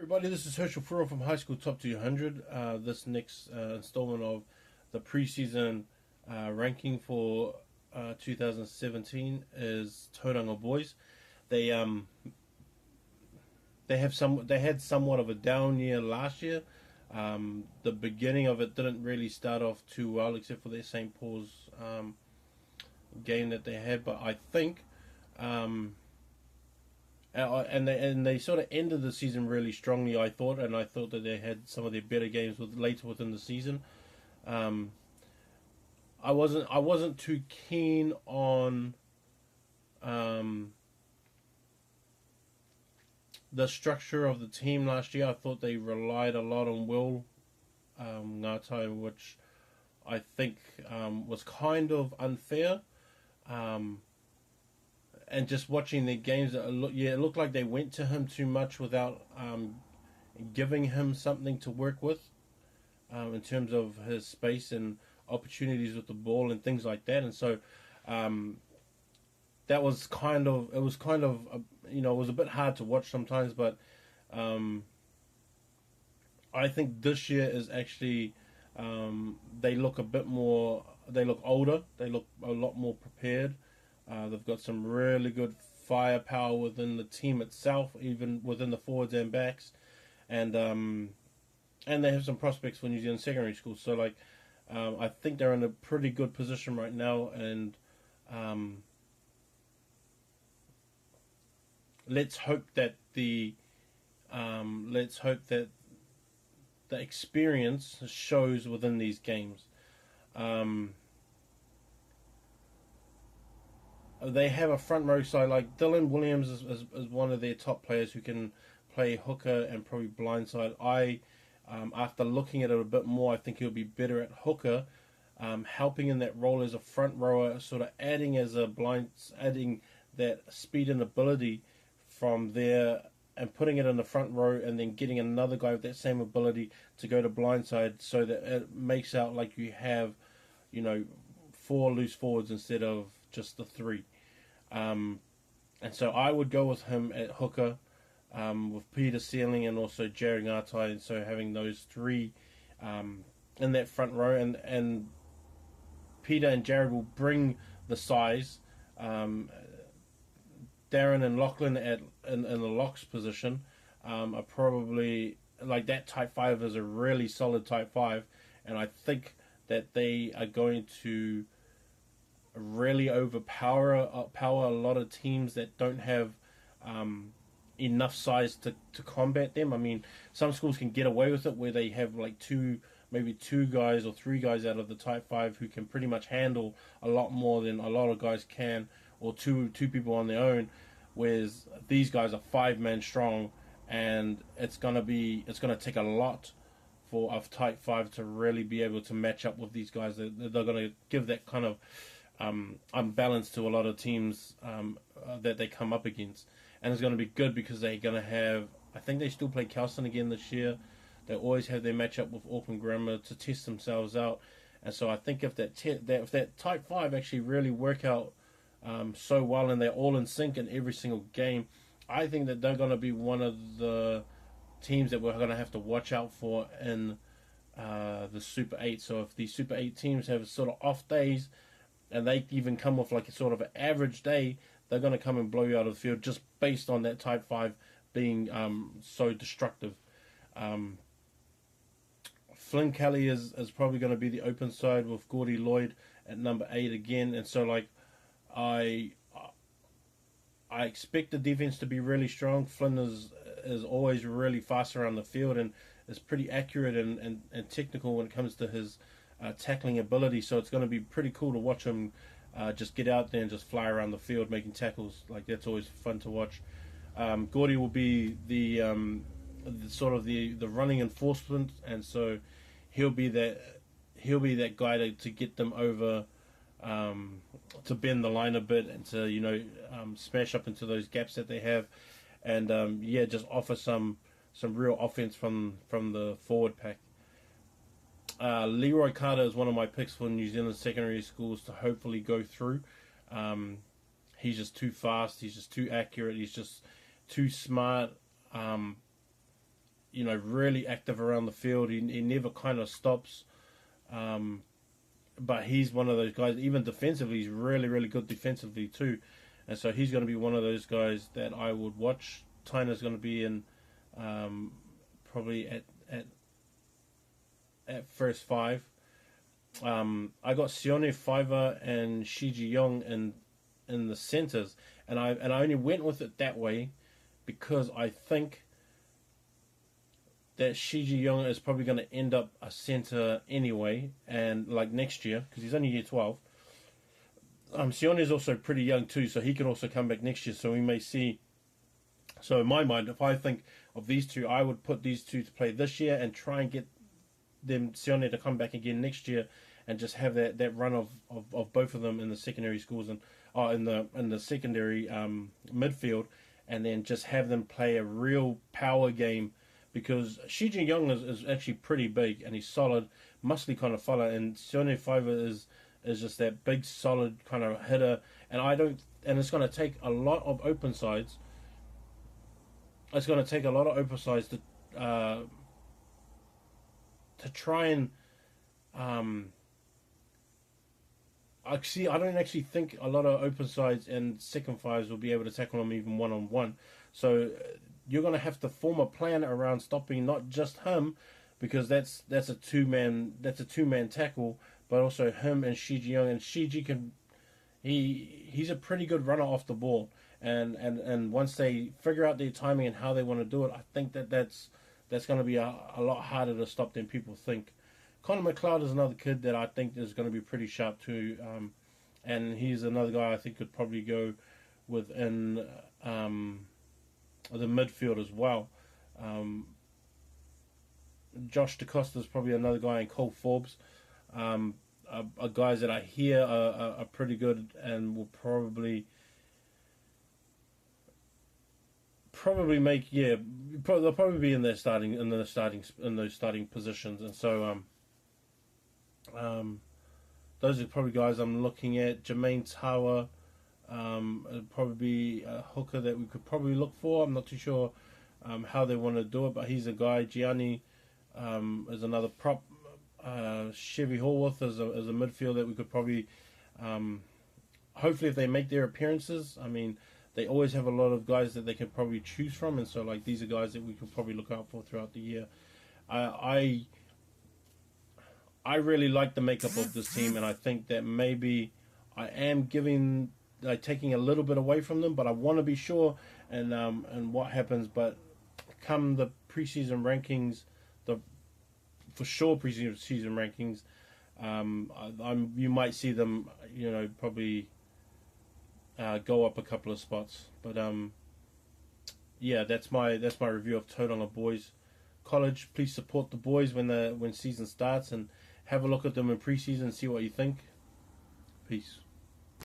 Everybody, this is Herschel Furrow from High School Top 200. This next installment of the preseason ranking for 2017 is Tauranga boys. They they had somewhat of a down year last year. The beginning of it didn't really start off too well, except for their St. Paul's game that they had. But I think. And they sort of ended the season really strongly, I thought, and I thought that they had some of their better games later within the season. I wasn't too keen on the structure of the team last year. I thought they relied a lot on Will Ngatai, which I think was kind of unfair. And just watching the games, it looked like they went to him too much without giving him something to work with in terms of his space and opportunities with the ball and things like that. And so that was it was it was a bit hard to watch sometimes. But I think this year is actually they look a bit more. They look older. They look a lot more prepared. They've got some really good firepower within the team itself, even within the forwards and backs, and they have some prospects for New Zealand secondary schools. So, I think they're in a pretty good position right now, and let's hope that the experience shows within these games. They have a front row side like Dylan Williams is one of their top players who can play hooker and probably blindside. After looking at it a bit more, I think he'll be better at hooker, helping in that role as a front rower, sort of adding that speed and ability from there and putting it in the front row, and then getting another guy with that same ability to go to blindside, so that it makes out like you have, four loose forwards instead of just the three. And so I would go with him at hooker, with Peter Sealing and also Jared Ngatai, and so having those three in that front row, and Peter and Jared will bring the size. Darren and Lachlan in the locks position are probably, like, that type 5 is a really solid type 5, and I think that they are going to really overpower a lot of teams that don't have enough size to combat them. I mean, some schools can get away with it where they have like maybe two guys or three guys out of the type 5 who can pretty much handle a lot more than a lot of guys can, or two people on their own, whereas these guys are 5-man strong, and it's gonna take a lot for a type 5 to really be able to match up with these guys. They're gonna give that kind of unbalance to a lot of teams that they come up against, and it's going to be good because they're going to have. I think they still play Kelson again this year. They always have their matchup with Auckland Grammar to test themselves out, and so I think if that type 5 actually really work out so well, and they're all in sync in every single game, I think that they're going to be one of the teams that we're going to have to watch out for in the Super 8. So if these Super 8 teams have sort of off days, and they even come off like a sort of an average day, they're going to come and blow you out of the field just based on that type 5 being so destructive. Flynn Kelly is probably going to be the open side with Gordy Lloyd at number 8 again, and so I expect the defense to be really strong. Flynn is always really fast around the field and is pretty accurate and technical when it comes to his tackling ability, so it's going to be pretty cool to watch him just get out there and just fly around the field making tackles. Like, that's always fun to watch. Gordy will be the running enforcement, and so he'll be that guy to get them over, to bend the line a bit and to smash up into those gaps that they have, and just offer some real offense from the forward pack. Leroy Carter is one of my picks for New Zealand secondary schools to hopefully go through. He's just too fast. He's just too accurate. He's just too smart. really active around the field. He never kind of stops. But he's one of those guys, even defensively, he's really, really good defensively too. And so he's going to be one of those guys that I would watch. Taina's going to be in probably at first five. I got Sione Fiver and Shiji Young in the centres, and I only went with it that way because I think that Shiji Young is probably going to end up a centre anyway, and like next year, because he's only year 12. Sione is also pretty young too, so he can also come back next year, so we may see. So in my mind, if I think of these two, I would put these two to play this year and try and get them Sione to come back again next year, and just have that run of both of them in the secondary schools and in the secondary midfield, and then just have them play a real power game. Because Shiji Young is actually pretty big and he's solid, muscly kind of fella, and Sione Fiver is just that big, solid kind of hitter. And it's going to take a lot of open sides. It's going to take a lot of open sides to try and I don't actually think a lot of open sides and second fives will be able to tackle him even one-on-one. So you're going to have to form a plan around stopping not just him, because that's a two-man tackle, but also him and Shiji Young. And Shiji he's a pretty good runner off the ball, and once they figure out their timing and how they want to do it, I think that's going to be a lot harder to stop than people think. Connor McLeod is another kid that I think is going to be pretty sharp too, and he's another guy I think could probably go within the midfield as well. Josh DeCosta is probably another guy, and Cole Forbes are guys that I hear are pretty good and will probably make they'll probably be in those starting positions. And so those are probably guys I'm looking at. Jermaine Tower probably be a hooker that we could probably look for. I'm not too sure how they want to do it, but he's a guy. Gianni is another prop. Chevy Horwath is a midfield that we could probably hopefully, if they make their appearances, I mean, they always have a lot of guys that they can probably choose from, and so like these are guys that we could probably look out for throughout the year. I really like the makeup of this team, and I think that maybe I am taking a little bit away from them, but I want to be sure and what happens. But come the preseason rankings, for sure preseason rankings, you might see them, probably go up a couple of spots. But yeah, that's my review of Tauranga Boys College. Please support the boys when season starts, and have a look at them in preseason and see what you think. Peace.